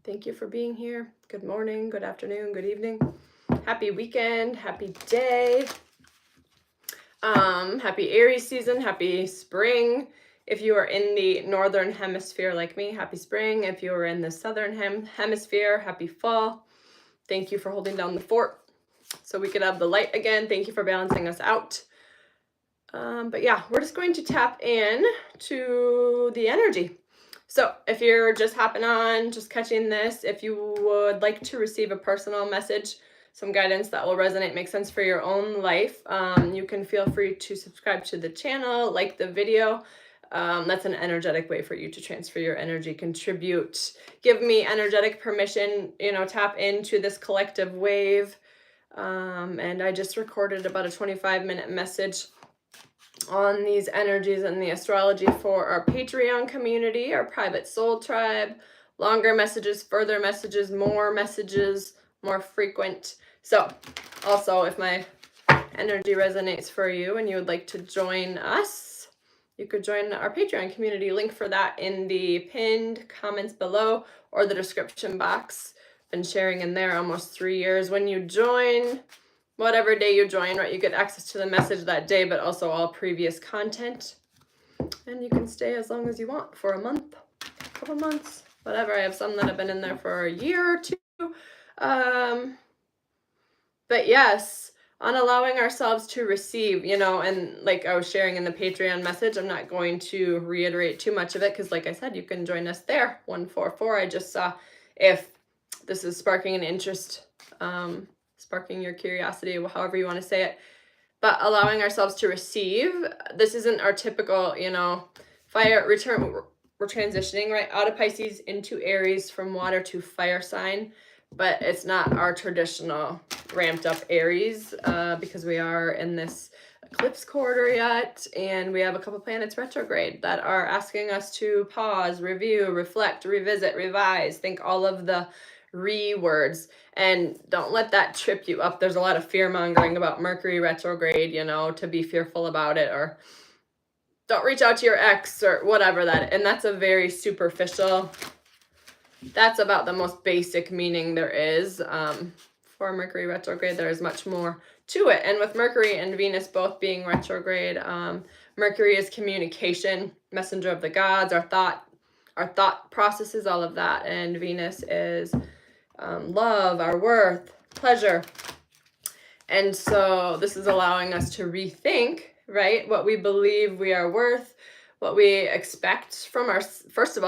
Thank you for being here. Good morning, good afternoon, good evening. Happy weekend, happy day. Happy Aries season, happy spring. If you are in the northern hemisphere like me, happy spring. If you are in the southern hemisphere, happy fall. Thank you for holding down the fort so we could have the light again. Thank you for balancing us out. But yeah, we're just going to tap in to the energy. So if you're just hopping on, just catching this, if you would like to receive a personal message, some guidance that will resonate, make sense for your own life, you can feel free to subscribe to the channel, like the video. That's an energetic way for you to transfer your energy, contribute, give me energetic permission, tap into this collective wave. And I just recorded about a 25-minute message on these energies and the astrology for our Patreon community, our private soul tribe. Longer messages, further messages, more frequent. So also, if my energy resonates for you and you would like to join us, you could join our Patreon community. Link for that in the pinned comments below or the description box. Been sharing in there almost 3 years. When you join, whatever day you join, right, you get access to the message that day, but also all previous content. And you can stay as long as you want, for a month, a couple months, whatever. I have some that have been in there for a year or two. But yes, on allowing ourselves to receive, and like I was sharing in the Patreon message, I'm not going to reiterate too much of it because, like I said, you can join us there. 144. I just saw if this is sparking an interest, sparking your curiosity, however you want to say it. But allowing ourselves to receive, this isn't our typical, fire return. We're transitioning right out of Pisces into Aries, from water to fire sign. But it's not our traditional ramped up Aries because we are in this eclipse quarter yet, and we have a couple planets retrograde that are asking us to pause, review, reflect, revisit, revise, think all of the words, and don't let that trip you up. There's a lot of fear mongering about Mercury retrograde, to be fearful about it, or don't reach out to your ex or whatever that, and that's a very superficial. That's about the most basic meaning there is. For Mercury retrograde, there is much more to it. And with Mercury and Venus both being retrograde, Mercury is communication, messenger of the gods, our thought processes, all of that. And Venus is love, our worth, pleasure. And so this is allowing us to rethink, right, what we believe we are worth, what we expect from first,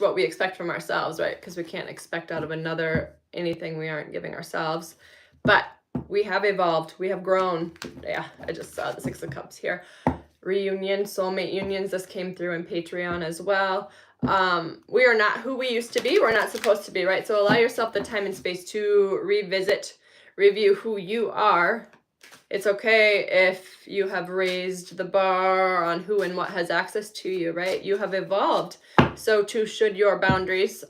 what we expect from ourselves, right? Because we can't expect out of another anything we aren't giving ourselves. But we have evolved, we have grown. Yeah, I just saw the 6 of Cups here. Reunion, soulmate unions, this came through in Patreon as well. We are not who we used to be. We're not supposed to be, right? So allow yourself the time and space to revisit, review who you are. It's okay if you have raised the bar on who and what has access to you, right? You have evolved. So too should your boundaries.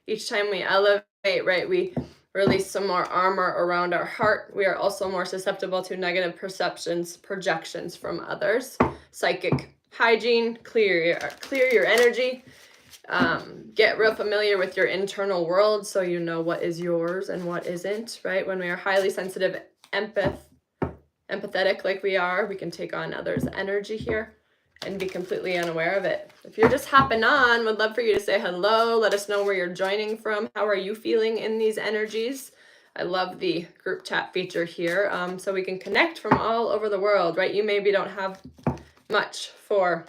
Each time we elevate, right, we release some more armor around our heart. We are also more susceptible to negative perceptions, projections from others. Psychic hygiene, clear your energy. Get real familiar with your internal world so you know what is yours and what isn't, right? When we are highly sensitive, empathetic like we are, we can take on others' energy here and be completely unaware of it. If you're just hopping on, would love for you to say hello. Let us know where you're joining from. How are you feeling in these energies? I love the group chat feature here, so we can connect from all over the world, right? You maybe don't have much for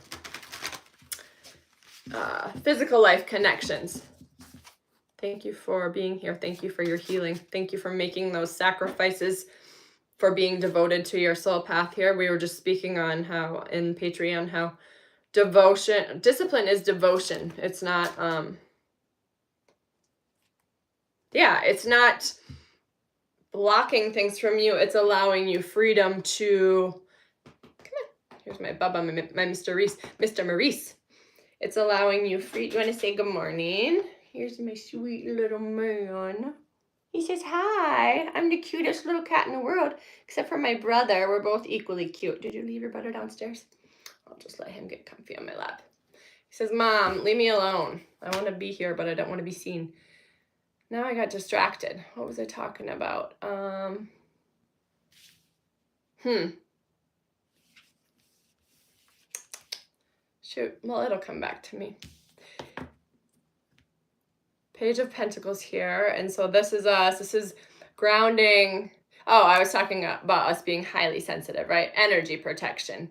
physical life connections. Thank you for being here. Thank you for your healing. Thank you for making those sacrifices, for being devoted to your soul path here. We were just speaking on how in Patreon, how discipline is devotion. It's not, it's not blocking things from you. It's allowing you freedom to, come on, here's my bubba, my Mr. Maurice. It's allowing you free. You want to say good morning? Here's my sweet little man. He says, hi, I'm the cutest little cat in the world, except for my brother. We're both equally cute. Did you leave your brother downstairs? I'll just let him get comfy on my lap. He says, Mom, leave me alone. I want to be here, but I don't want to be seen. Now I got distracted. What was I talking about? Shoot, well, it'll come back to me. Page of Pentacles here. And so this is us. This is grounding. Oh, I was talking about us being highly sensitive, right? Energy protection.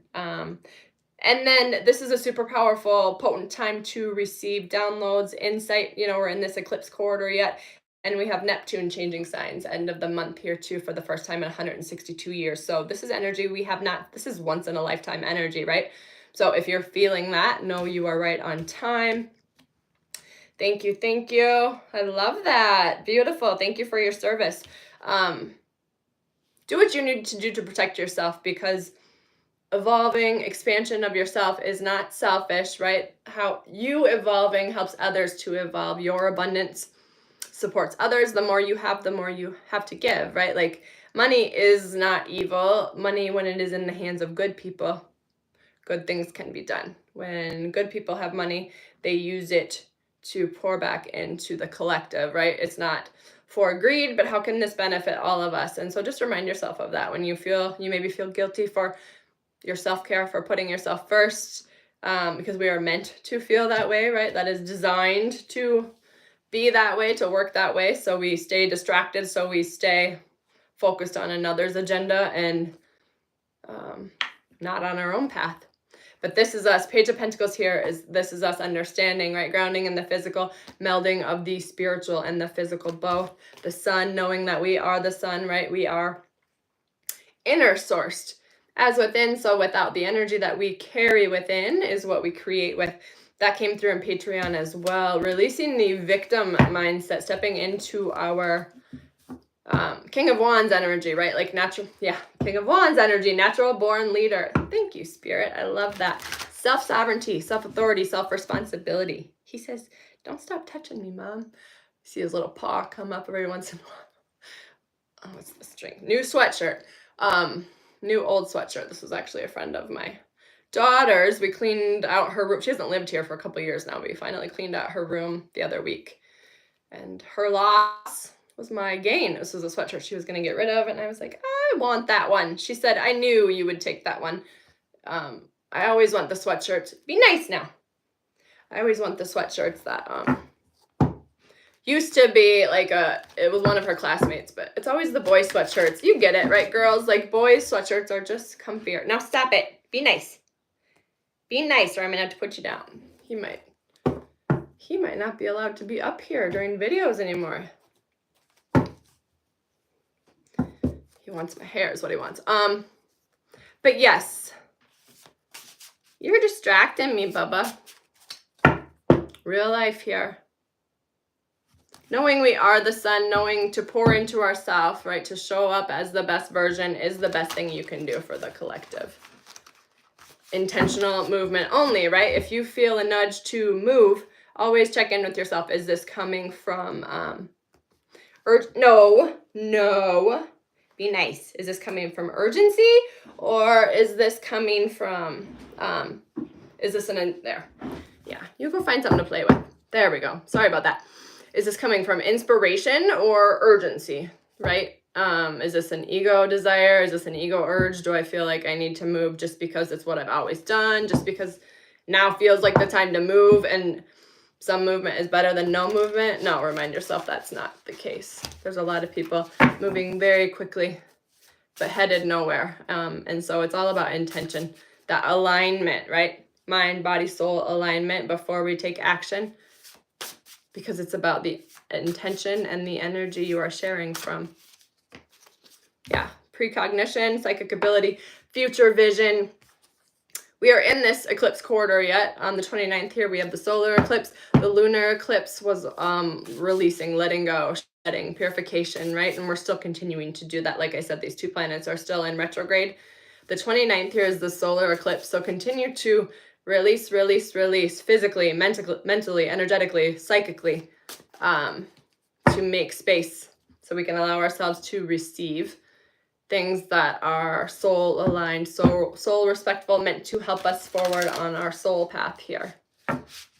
And then this is a super powerful, potent time to receive downloads, insight. You know, we're in this eclipse quarter yet. And we have Neptune changing signs, end of the month here too, for the first time in 162 years. So this is energy we have not, this is once in a lifetime energy, right? So if you're feeling that, know you are right on time. Thank you, thank you. I love that. Beautiful. Thank you for your service. Do what you need to do to protect yourself, because evolving, expansion of yourself is not selfish, right? How you evolving helps others to evolve. Your abundance supports others. The more you have, the more you have to give, right? Like, money is not evil. Money, when it is in the hands of good people, good things can be done. When good people have money, they use it to pour back into the collective, right? It's not for greed, but how can this benefit all of us? And so just remind yourself of that when you maybe feel guilty for your self-care, for putting yourself first, because we are meant to feel that way, right? That is designed to be that way, to work that way. So we stay distracted, so we stay focused on another's agenda and not on our own path. But this is us. Page of Pentacles here this is us understanding, right? Grounding in the physical, melding of the spiritual and the physical both. The sun, knowing that we are the sun, right? We are inner sourced. As within, so without. The energy that we carry within is what we create with. That came through in Patreon as well. Releasing the victim mindset, stepping into our King of Wands energy, right? Like King of Wands energy, natural born leader. Thank you, Spirit. I love that. Self-sovereignty, self-authority, self-responsibility. He says, don't stop touching me, Mom. See his little paw come up every once in a while. Oh, what's this drink? New sweatshirt. New old sweatshirt. This was actually a friend of my daughter's. We cleaned out her room. She hasn't lived here for a couple years now. We finally cleaned out her room the other week. And her loss was my gain. This was a sweatshirt she was going to get rid of, and I was like, I want that one. She said, I knew you would take that one. I always want the sweatshirts. Be nice now. I always want the sweatshirts that used to be like it was one of her classmates, but it's always the boy sweatshirts. You get it, right, girls? Like, boys sweatshirts are just comfier. Now stop it. Be nice. Be nice, or I'm gonna have to put you down. He might not be allowed to be up here during videos anymore. He wants my hair is what he wants. But yes, you're distracting me, Bubba. Real life here. Knowing we are the sun, knowing to pour into ourselves, right? To show up as the best version is the best thing you can do for the collective. Intentional movement only, right? If you feel a nudge to move, always check in with yourself. Is this coming from, no. Be nice. Is this coming from urgency, or is this coming from, is this there? Yeah, you go find something to play with. There we go. Sorry about that. Is this coming from inspiration or urgency, right? Is this an ego desire? Is this an ego urge? Do I feel like I need to move just because it's what I've always done? Just because now feels like the time to move, and some movement is better than no movement? No, remind yourself that's not the case. There's a lot of people moving very quickly, but headed nowhere. And so it's all about intention, that alignment, right? Mind, body, soul alignment before we take action, because it's about the intention and the energy you are sharing from. Yeah, precognition, psychic ability, future vision. We are in this eclipse quarter yet. On the 29th here, we have the solar eclipse. The lunar eclipse was releasing, letting go, shedding, purification, right? And we're still continuing to do that. Like I said, these two planets are still in retrograde. The 29th here is the solar eclipse. So continue to release physically, mentally, energetically, psychically, to make space so we can allow ourselves to receive things that are soul aligned, soul respectful, meant to help us forward on our soul path here.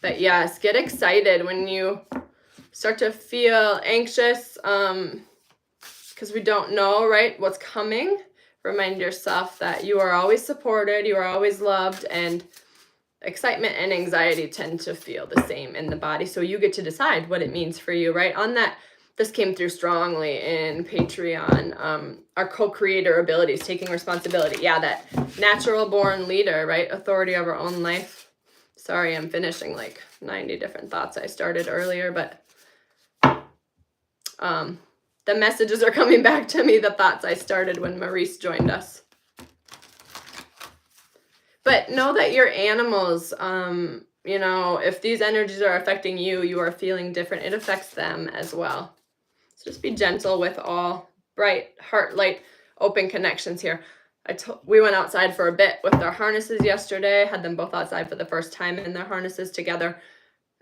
But yes, get excited when you start to feel anxious, because we don't know, right, what's coming. Remind yourself that you are always supported, you are always loved, and excitement and anxiety tend to feel the same in the body. So you get to decide what it means for you, right? On that, this came through strongly in Patreon. Our co-creator abilities, taking responsibility. Yeah, that natural born leader, right? Authority of our own life. Sorry, I'm finishing like 90 different thoughts I started earlier, but the messages are coming back to me, the thoughts I started when Maurice joined us. But know that your animals, you know, if these energies are affecting you, you are feeling different. It affects them as well. So just be gentle with all bright, heart, light, open connections here. We went outside for a bit with our harnesses yesterday, had them both outside for the first time in their harnesses together.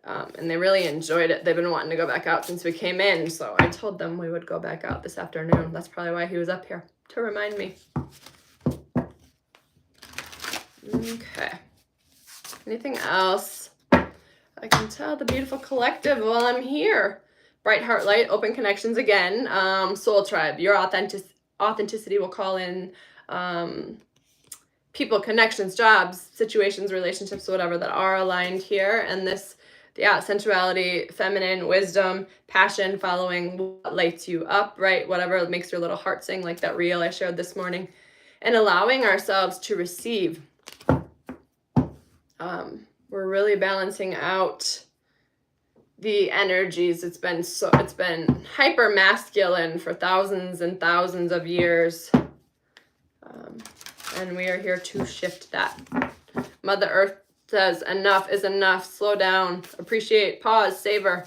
And they really enjoyed it. They've been wanting to go back out since we came in. So I told them we would go back out this afternoon. That's probably why he was up here, to remind me. Okay. Anything else? I can tell the beautiful collective while I'm here. Bright heart light, open connections again. Soul tribe, your authenticity will call in people, connections, jobs, situations, relationships, whatever that are aligned here. And this, yeah, sensuality, feminine, wisdom, passion, following what lights you up, right? Whatever makes your little heart sing, like that reel I shared this morning. And allowing ourselves to receive. We're really balancing out the energies. It's been hyper masculine for thousands and thousands of years. And we are here to shift that. Mother Earth says enough is enough. Slow down, appreciate, pause, savor.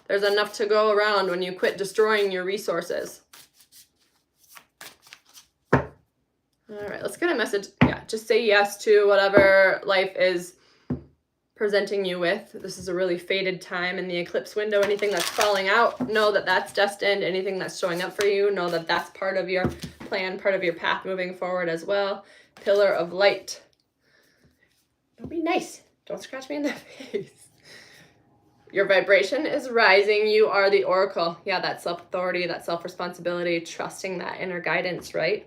There's enough to go around when you quit destroying your resources. All right, let's get a message. Yeah, just say yes to whatever life is presenting you with. This is a really fated time in the eclipse window. Anything that's falling out, know that that's destined. Anything that's showing up for you, know that that's part of your plan, part of your path moving forward as well. Pillar of light. Don't be nice. Don't scratch me in the face. Your vibration is rising. You are the oracle. Yeah, that self-authority, that self-responsibility, trusting that inner guidance, right?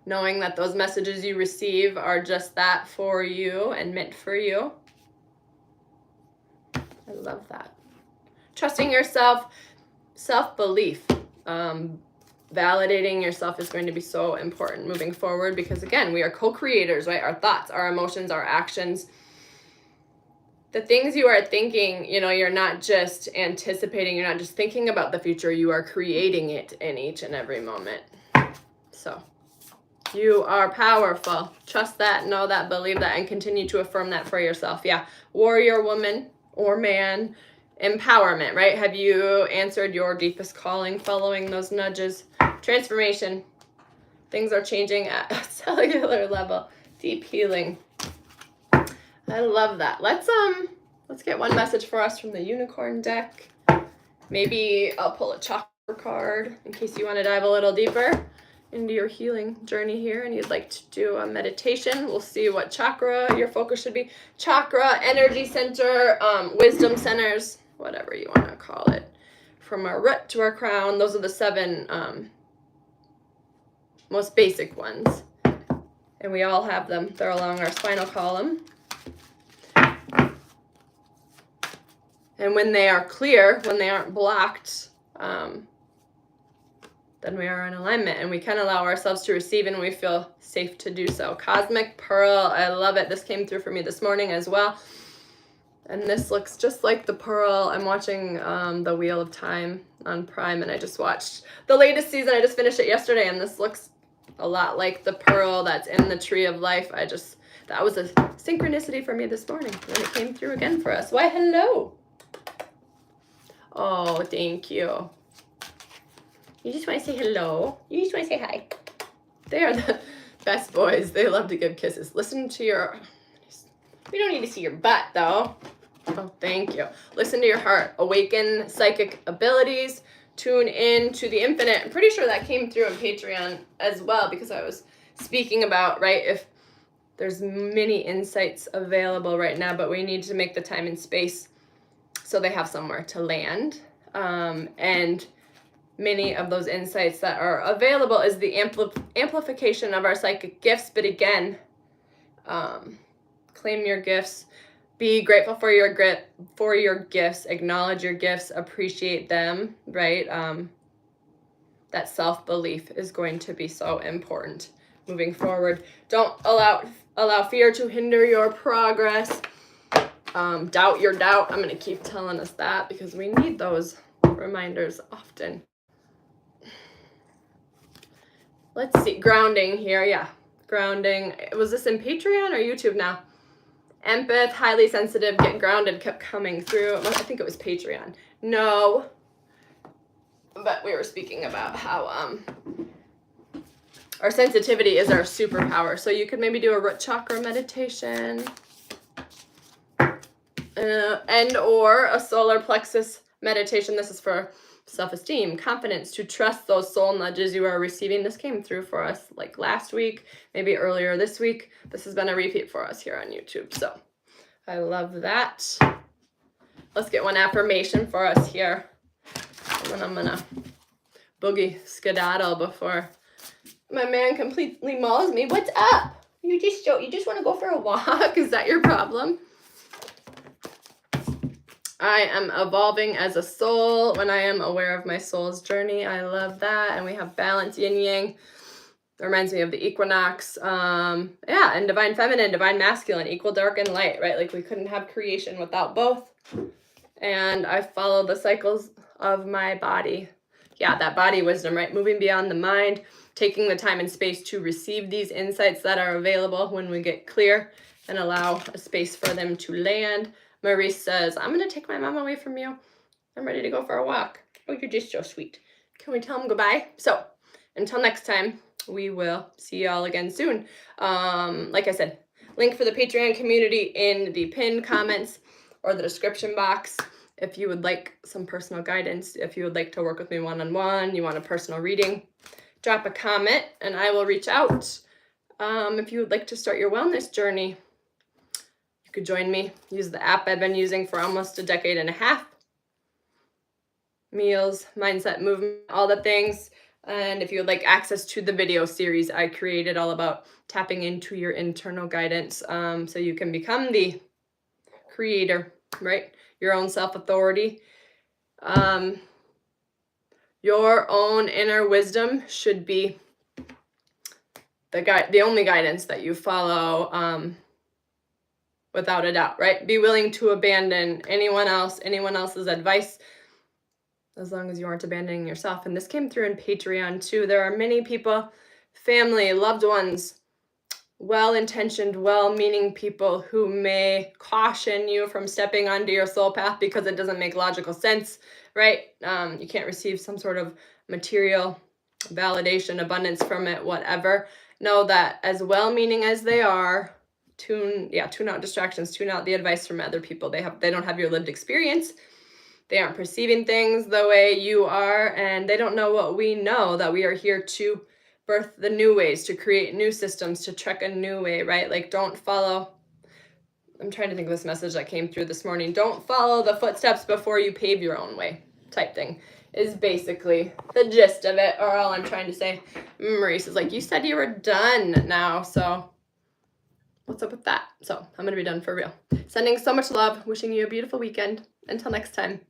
Knowing that those messages you receive are just that for you and meant for you. I love that. Trusting yourself, self-belief, validating yourself is going to be so important moving forward because, again, we are co-creators, right? Our thoughts, our emotions, our actions. The things you are thinking, you know, you're not just anticipating, you're not just thinking about the future, you are creating it in each and every moment. So you are powerful. Trust that, know that, believe that, and continue to affirm that for yourself. Yeah, warrior woman or man, empowerment, right? Have you answered your deepest calling following those nudges? Transformation. Things are changing at a cellular level. Deep healing. I love that. Let's get one message for us from the unicorn deck. Maybe I'll pull a chakra card in case you want to dive a little deeper into your healing journey here and you'd like to do a meditation. We'll see what chakra your focus should be. Chakra, energy center, wisdom centers, whatever you want to call it. From our root to our crown, those are the 7 most basic ones. And we all have them. They're along our spinal column. And when they are clear, when they aren't blocked, then we are in alignment and we can allow ourselves to receive and we feel safe to do so. Cosmic Pearl, I love it. This came through for me this morning as well. And this looks just like the pearl. I'm watching the Wheel of Time on Prime and I just watched the latest season. I just finished it yesterday and this looks a lot like the pearl that's in the Tree of Life. That was a synchronicity for me this morning when it came through again for us. Why, hello. Oh, thank you. You just want to say hello. You just want to say hi. They are the best boys. They love to give kisses. Listen to your... We don't need to see your butt, though. Oh, thank you. Listen to your heart. Awaken psychic abilities. Tune in to the infinite. I'm pretty sure that came through on Patreon as well because I was speaking about, right, if There's many insights available right now, but we need to make the time and space so they have somewhere to land. And many of those insights that are available is the amplification of our psychic gifts. But again, claim your gifts. Be grateful for your gifts. Acknowledge your gifts. Appreciate them. Right. That self-belief is going to be so important moving forward. Don't allow fear to hinder your progress. Doubt your doubt. I'm going to keep telling us that because we need those reminders often. Let's see. Grounding here. Yeah. Grounding. Was this in Patreon or YouTube now? Empath, highly sensitive, get grounded kept coming through. I think it was Patreon. No. But we were speaking about how our sensitivity is our superpower. So you could maybe do a root chakra meditation and or a solar plexus meditation. This is for self-esteem, confidence, to trust those soul nudges you are receiving. This came through for us like last week, maybe earlier this week. This has been a repeat for us here on YouTube. So I love that. Let's get one affirmation for us here. And then I'm gonna boogie skedaddle before my man completely mauls me. What's up? You just want to go for a walk? Is that your problem? I am evolving as a soul when I am aware of my soul's journey. I love that. And we have balance, yin yang. It reminds me of the equinox. Yeah, and divine feminine, divine masculine, equal dark and light, right? Like we couldn't have creation without both. And I follow the cycles of my body. Yeah, that body wisdom, right? Moving beyond the mind, taking the time and space to receive these insights that are available when we get clear and allow a space for them to land. Maurice says, I'm going to take my mom away from you. I'm ready to go for a walk. Oh, you're just so sweet. Can we tell him goodbye? So until next time, we will see y'all again soon. Like I said, link for the Patreon community in the pinned comments or the description box. If you would like some personal guidance, if you would like to work with me one-on-one, you want a personal reading, drop a comment and I will reach out. If you would like to start your wellness journey, you could join me. Use the app I've been using for almost a decade and a half. Meals, mindset, movement, all the things. And if you would like access to the video series I created all about tapping into your internal guidance, so you can become the creator, right? Your own self-authority. Your own inner wisdom should be the only guidance that you follow, without a doubt, right? Be willing to abandon anyone else's advice, as long as you aren't abandoning yourself. And this came through in Patreon too. There are many people, family, loved ones, well-intentioned, well-meaning people who may caution you from stepping onto your soul path because it doesn't make logical sense, right? You can't receive some sort of material validation, abundance from it, whatever. Know that as well-meaning as they are, tune out distractions, tune out the advice from other people. They don't have your lived experience. They aren't perceiving things the way you are, and they don't know what we know, that we are here to birth the new ways, to create new systems, to trek a new way, right? Like don't follow, I'm trying to think of this message that came through this morning. Don't follow the footsteps before you pave your own way type thing is basically the gist of it, or all I'm trying to say. Maurice is like, you said you were done now, so what's up with that? So I'm going to be done for real. Sending so much love, wishing you a beautiful weekend. Until next time.